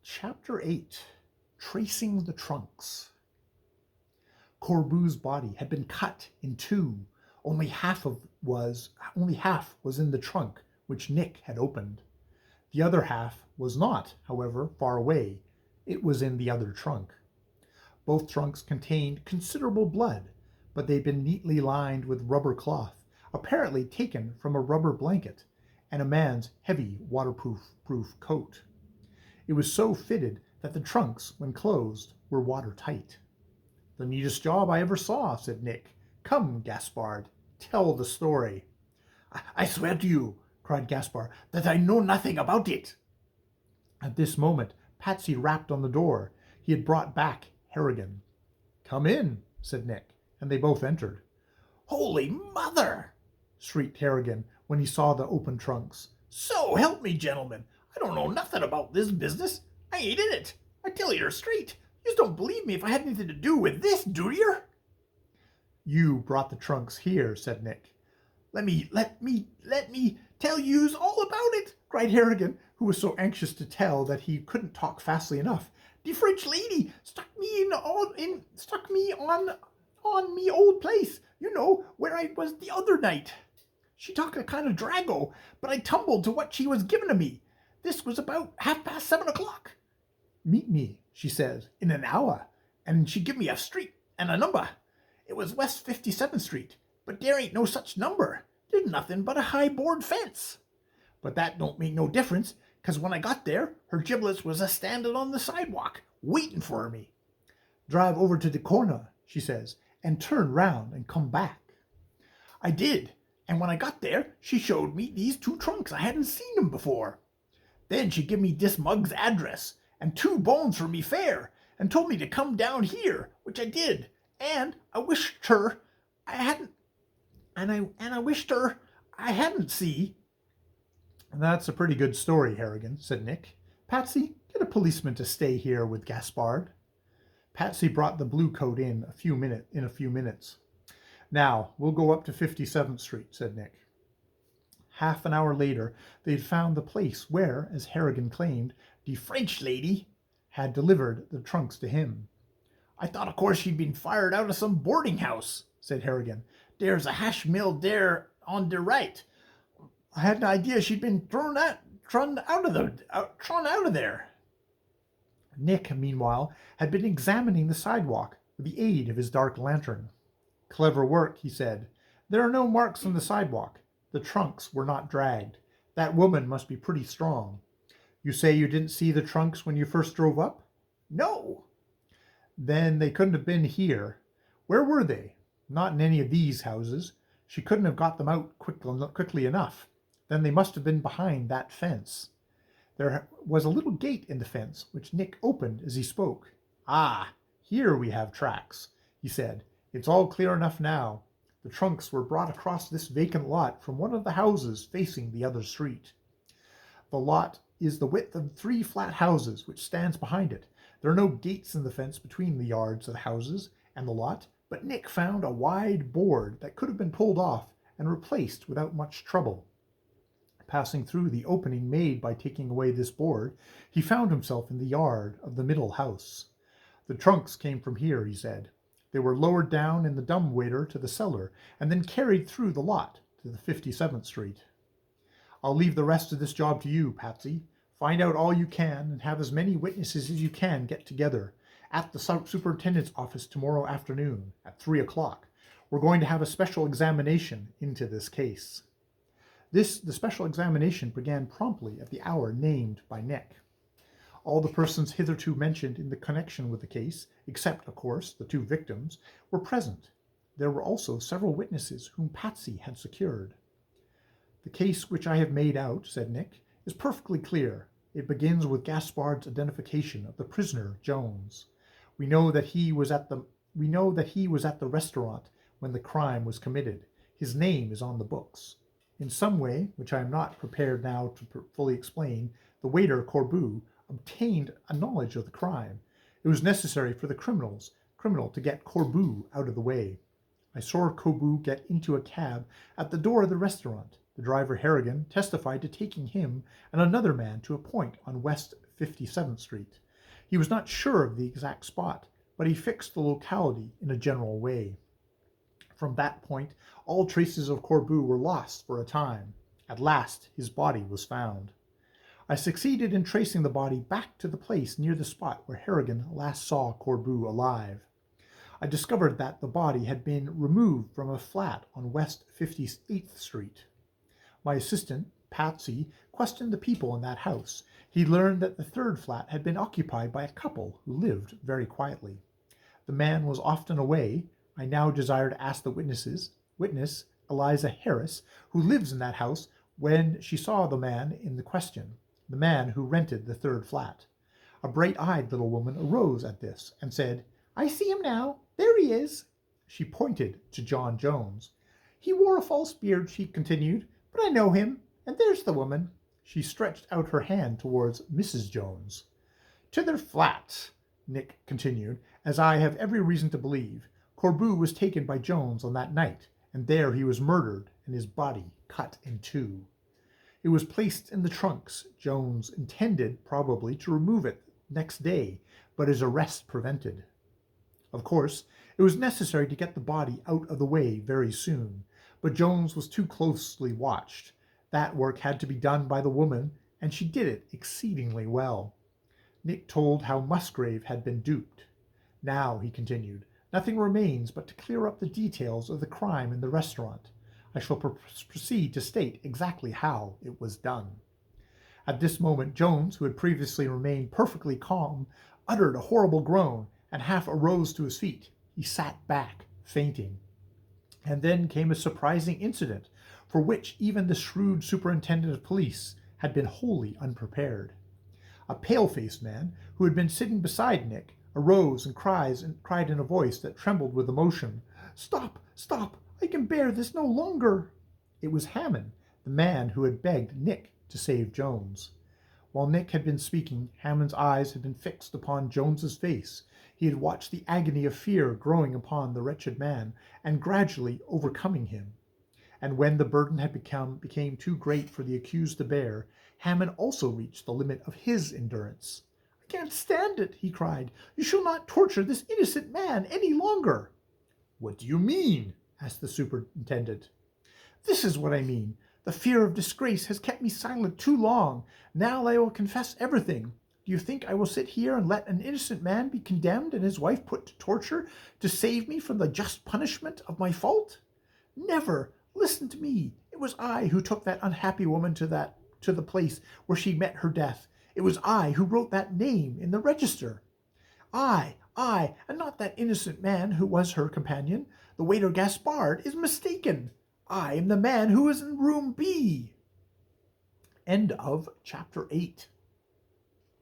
Chapter 8. Tracing the Trunks. Corbu's body had been cut in two. Only half was in the trunk, which Nick had opened. The other half was not, however, far away. It was in the other trunk. Both trunks contained considerable blood, but they'd been neatly lined with rubber cloth, apparently taken from a rubber blanket, and a man's heavy waterproof coat. It was so fitted that the trunks, when closed, were watertight. "The neatest job I ever saw," said Nick. "Come, Gaspard, tell the story." I swear to you," cried Gaspard, "that I know nothing about it." At this moment, Patsy rapped on the door. He had brought back Harrigan. "Come in," said Nick, and they both entered. "Holy Mother!" shrieked Harrigan when he saw the open trunks. "So help me, gentlemen, I don't know nothing about this business. I ain't in it. I tell you straight. You don't believe me if I had anything to do with this, do yer?" "You brought the trunks here," said Nick. Let me tell yous all about it," cried Harrigan, who was so anxious to tell that he couldn't talk fastly enough. "The French lady stuck me on me old place, you know, where I was the other night. She talked a kind of drago, but I tumbled to what she was giving to me. This was about 7:30. "Meet me," she says, "in an hour," and she give me a street and a number. It was West 57th Street, but there ain't no such number. There's nothing but a high board fence. But that don't make no difference, 'cause when I got there, her giblets was a-standing on the sidewalk, waiting for me. "Drive over to the corner," she says, "and turn round and come back." I did, and when I got there, she showed me these two trunks. I hadn't seen them before. Then she give me this mug's address, and 2 bones for me fare, and told me to come down here, which I did, and I wished her I hadn't, see. "That's a pretty good story, Harrigan," said Nick. "Patsy, get a policeman to stay here with Gaspard." Patsy brought the blue coat in a few minutes. "Now, we'll go up to 57th Street, said Nick. Half an hour later, they had found the place where, as Harrigan claimed, the French lady had delivered the trunks to him. "I thought, of course, she'd been fired out of some boarding house," said Harrigan. "There's a hash mill there on the right. I had an idea she'd been thrown out of there." Nick, meanwhile, had been examining the sidewalk with the aid of his dark lantern. "Clever work," he said. "There are no marks on the sidewalk. The trunks were not dragged. That woman must be pretty strong. You say you didn't see the trunks when you first drove up?" "No." "Then they couldn't have been here. Where were they?" "Not in any of these houses. She couldn't have got them out quickly enough. Then they must have been behind that fence." There was a little gate in the fence, which Nick opened as he spoke. "Ah, here we have tracks," he said. "It's all clear enough now. The trunks were brought across this vacant lot from one of the houses facing the other street. The lot is the width of 3 flat houses, which stands behind it. There are no gates in the fence between the yards of the houses and the lot, but Nick found a wide board that could have been pulled off and replaced without much trouble. Passing through the opening made by taking away this board, he found himself in the yard of the middle house. The trunks came from here, he said. They were lowered down in the dumbwaiter to the cellar, and then carried through the lot to the 57th Street. I'll leave the rest of this job to you, Patsy. Find out all you can, and have as many witnesses as you can get together at the superintendent's office tomorrow afternoon at 3 o'clock. We're going to have a special examination into this case. The special examination began promptly at the hour named by Nick. All the persons hitherto mentioned in the connection with the case, except, of course, the 2 victims, were present. There were also several witnesses whom Patsy had secured. "The case which I have made out," said Nick, "is perfectly clear. It begins with Gaspard's identification of the prisoner, Jones. We know that he was at the restaurant when the crime was committed. His name is on the books. In some way, which I am not prepared now to fully explain, the waiter, Corbu, obtained a knowledge of the crime. It was necessary for the criminal to get Corbu out of the way. I saw Corbu get into a cab at the door of the restaurant. The driver, Harrigan, testified to taking him and another man to a point on West 57th Street. He was not sure of the exact spot, but he fixed the locality in a general way. From that point, all traces of Corbu were lost for a time. At last, his body was found. I succeeded in tracing the body back to the place near the spot where Harrigan last saw Corbu alive. I discovered that the body had been removed from a flat on West 58th Street. My assistant, Patsy, questioned the people in that house. He learned that the third flat had been occupied by a couple who lived very quietly. The man was often away. I now desire to ask the witness Eliza Harris, who lives in that house, when she saw the man in the question, the man who rented the third flat. A bright-eyed little woman arose at this and said, "I see him now. There he is." She pointed to John Jones. "He wore a false beard," she continued, "but I know him, and there's the woman." She stretched out her hand towards Mrs. Jones. "To their flat," Nick continued, "as I have every reason to believe. Corbu was taken by Jones on that night, and there he was murdered and his body cut in two. It was placed in the trunks. Jones intended, probably, to remove it next day, but his arrest prevented. Of course, it was necessary to get the body out of the way very soon, but Jones was too closely watched. That work had to be done by the woman, and she did it exceedingly well. Nick told how Musgrave had been duped. "Now," he continued, "nothing remains but to clear up the details of the crime in the restaurant. I shall proceed to state exactly how it was done." At this moment, Jones, who had previously remained perfectly calm, uttered a horrible groan and half arose to his feet. He sat back, fainting. And then came a surprising incident, for which even the shrewd superintendent of police had been wholly unprepared. A pale-faced man, who had been sitting beside Nick, arose and cried in a voice that trembled with emotion, "Stop, stop! I can bear this no longer." It was Hammond, the man who had begged Nick to save Jones. While Nick had been speaking, Hammond's eyes had been fixed upon Jones's face. He had watched the agony of fear growing upon the wretched man and gradually overcoming him. And when the burden had became too great for the accused to bear, Hammond also reached the limit of his endurance. "I can't stand it," he cried. "You shall not torture this innocent man any longer." "What do you mean?" asked the superintendent. "This is what I mean. The fear of disgrace has kept me silent too long. Now I will confess everything. Do you think I will sit here and let an innocent man be condemned and his wife put to torture to save me from the just punishment of my fault? Never. Listen to me. It was I who took that unhappy woman to the place where she met her death. It was I who wrote that name in the register. I, and not that innocent man who was her companion. The waiter Gaspard is mistaken. I am the man who is in room B." End of chapter 8.